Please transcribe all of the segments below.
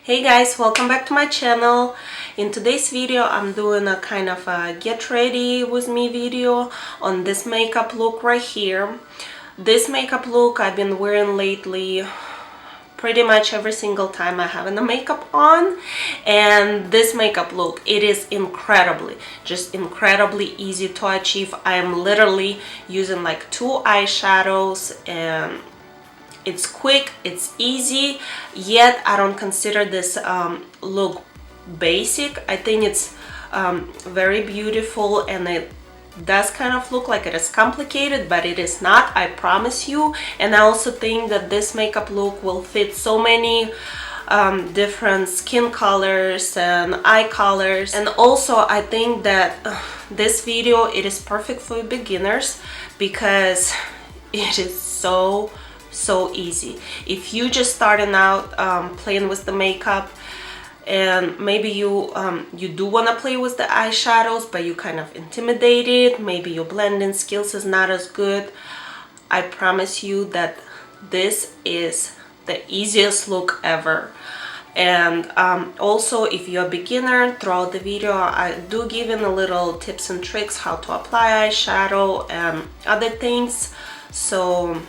Hey guys, welcome back to my channel. In today's video I'm doing a kind of a get ready with me video on this makeup look right here. This makeup look I've been wearing lately pretty much every single time I have the makeup on, and this makeup look, it is incredibly easy to achieve. I am literally using like 2 eyeshadows and it's quick, it's easy, yet I don't consider this look basic. I think it's very beautiful, and it does kind of look like it is complicated, but it is not, I promise you. And I also think that this makeup look will fit so many different skin colors and eye colors. And also I think that this video, it is perfect for beginners because it is so easy. If you just starting out playing with the makeup, and maybe you do want to play with the eyeshadows but you kind of intimidated, maybe your blending skills is not as good, I promise you that this is the easiest look ever. And also, if you're a beginner, throughout the video I do give in a little tips and tricks how to apply eyeshadow and other things, so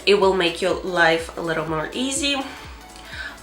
it will make your life a little more easy.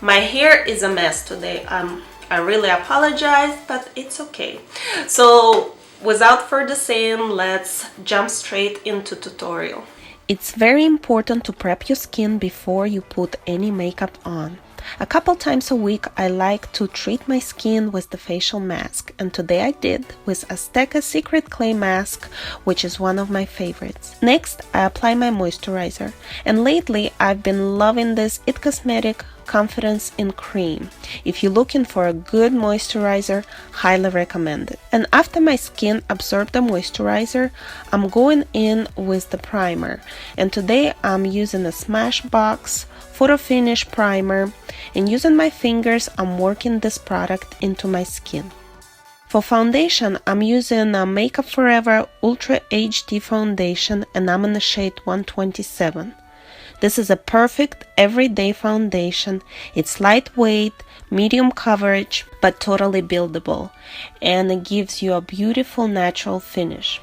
My hair is a mess today. I really apologize, but it's okay. So without further saying, let's jump straight into tutorial. It's very important to prep your skin before you put any makeup on. A couple times a week I like to treat my skin with the facial mask, and today I did with Aztec Secret Clay Mask, which is one of my favorites. Next I apply my moisturizer, and lately I've been loving this It Cosmetic Confidence in Cream. If you're looking for a good moisturizer, highly recommend it. And after my skin absorbed the moisturizer, I'm going in with the primer, and today I'm using a Smashbox Photo Finish Primer, and using my fingers I'm working this product into my skin. For foundation, I'm using a Makeup Forever Ultra HD foundation, and I'm in the shade 127. This is a perfect everyday foundation. It's lightweight, medium coverage, but totally buildable, and it gives you a beautiful natural finish.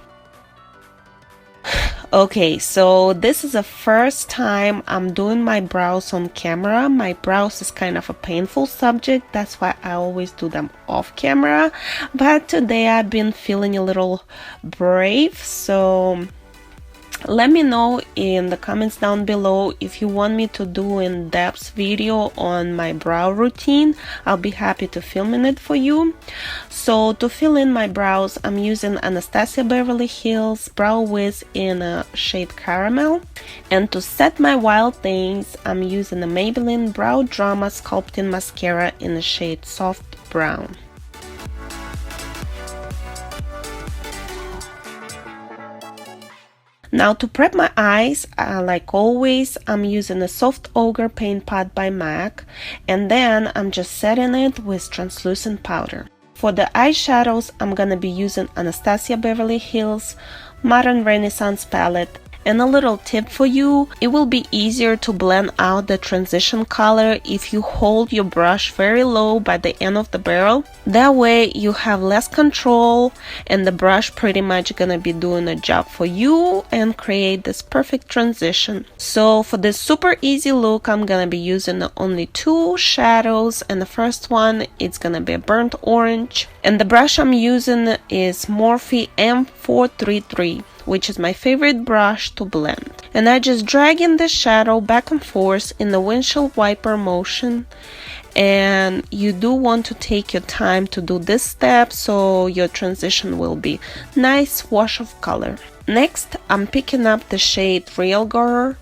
Okay, so this is the first time I'm doing my brows on camera. My brows is kind of a painful subject, that's why I always do them off camera, but today I've been feeling a little brave, so let me know in the comments down below if you want me to do in-depth video on my brow routine. I'll be happy to film it for you. So to fill in my brows, I'm using Anastasia Beverly Hills Brow Wiz in a shade Caramel. And to set my wild things, I'm using the Maybelline Brow Drama Sculpting Mascara in the shade Soft Brown. Now to prep my eyes, like always, I'm using a Soft Ogre Paint Pot by MAC, and then I'm just setting it with translucent powder. For the eyeshadows, I'm gonna be using Anastasia Beverly Hills Modern Renaissance palette. And a little tip for you, it will be easier to blend out the transition color if you hold your brush very low by the end of the barrel. That way you have less control, and the brush pretty much gonna be doing a job for you and create this perfect transition. So for this super easy look, I'm gonna be using only 2 shadows, and the first one, it's gonna be a burnt orange. And the brush I'm using is Morphe M433. Which is my favorite brush to blend. And I just drag in the shadow back and forth in the windshield wiper motion. And you do want to take your time to do this step so your transition will be nice wash of color. Next, I'm picking up the shade Realgal,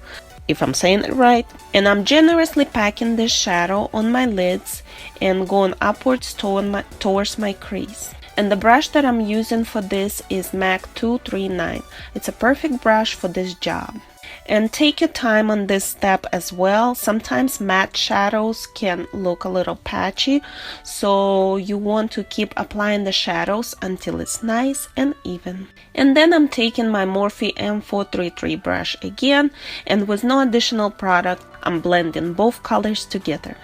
if I'm saying it right, and I'm generously packing this shadow on my lids and going upwards towards my crease. And the brush that I'm using for this is MAC 239. It's a perfect brush for this job. And take your time on this step as well. Sometimes matte shadows can look a little patchy, so you want to keep applying the shadows until it's nice and even. And then I'm taking my Morphe M433 brush again, and with no additional product, I'm blending both colors together.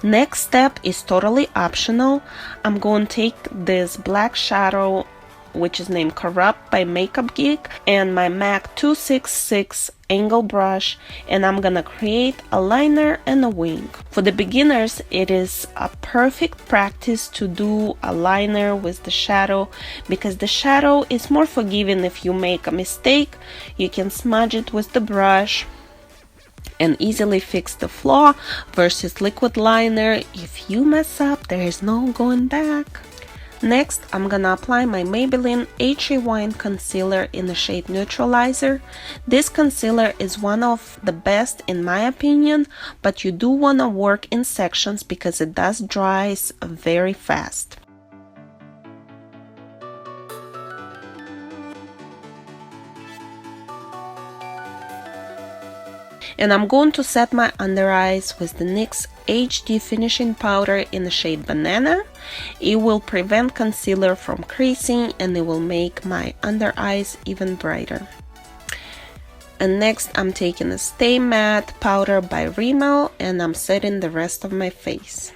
Next step is totally optional. I'm going to take this black shadow, which is named Corrupt by Makeup Geek, and my MAC 266 angle brush, and I'm gonna create a liner and a wing. For the beginners, it is a perfect practice to do a liner with the shadow, because the shadow is more forgiving. If you make a mistake, you can smudge it with the brush and easily fix the flaw, versus liquid liner. If you mess up, there is no going back. Next, I'm gonna apply my Maybelline HA Wine Concealer in the shade Neutralizer. This concealer is one of the best in my opinion, but you do wanna work in sections because it does dries very fast. And I'm going to set my under eyes with the NYX HD finishing powder in the shade Banana. It will prevent concealer from creasing and it will make my under eyes even brighter. And next I'm taking a Stay Matte powder by Rimmel and I'm setting the rest of my face.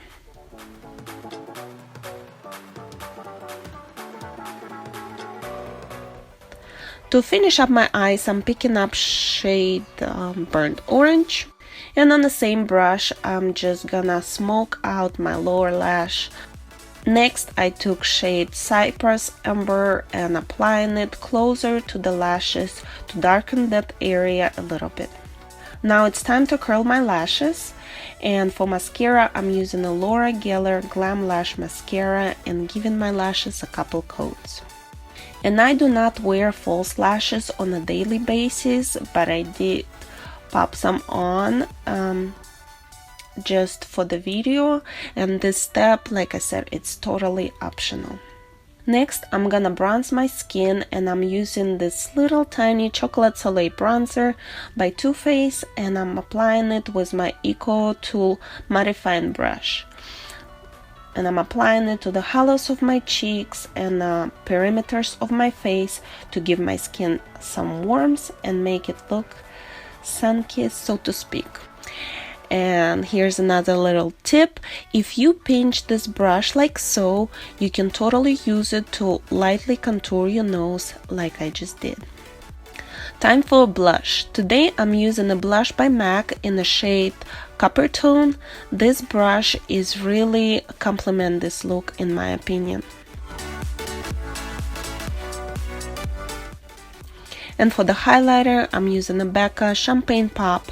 To finish up my eyes, I'm picking up shade Burnt Orange, and on the same brush I'm just gonna smoke out my lower lash. Next I took shade Cyprus Amber and applying it closer to the lashes to darken that area a little bit. Now it's time to curl my lashes, and for mascara I'm using a Laura Geller GlamLASH mascara and giving my lashes a couple coats. And I do not wear false lashes on a daily basis, but I did pop some on just for the video, and this step, like I said, it's totally optional. Next, I'm gonna bronze my skin, and I'm using this little tiny Chocolate Soleil bronzer by Too Faced, and I'm applying it with my Eco Tool mattifying brush. And I'm applying it to the hollows of my cheeks and perimeters of my face to give my skin some warmth and make it look sun-kissed, so to speak. And here's another little tip: if you pinch this brush like so, you can totally use it to lightly contour your nose like I just did. Time for a blush. Today I'm using a blush by MAC in the shade Copper Tone. This brush is really complement this look in my opinion. And for the highlighter, I'm using a Becca Champagne Pop,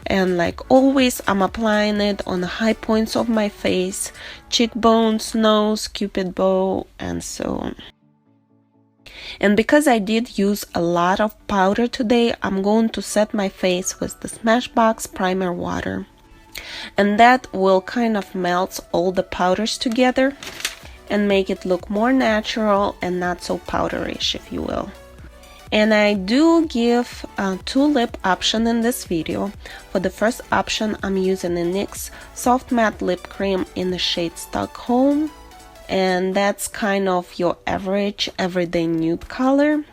and like always I'm applying it on the high points of my face, cheekbones, nose, cupid bow, and so on. And because I did use a lot of powder today, I'm going to set my face with the Smashbox primer water, and that will kind of melt all the powders together and make it look more natural and not so powderish, if you will. And I do give two lip options in this video. For the first option, I'm using the NYX Soft Matte Lip Cream in the shade Stockholm, and that's kind of your average everyday nude color.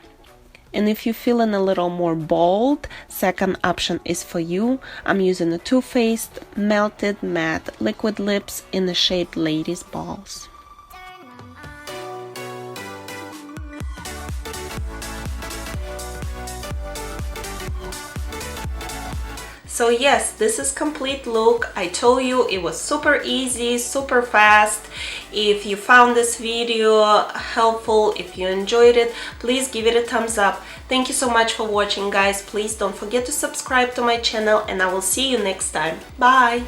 And if you're feeling a little more bold, second option is for you. I'm using the Too Faced Melted Matte Liquid Lips in the shade Ladies Balls. So yes, this is complete look. I told you it was super easy, super fast. If you found this video helpful, if you enjoyed it, please give it a thumbs up. Thank you so much for watching, guys. Please don't forget to subscribe to my channel, and I will see you next time. Bye!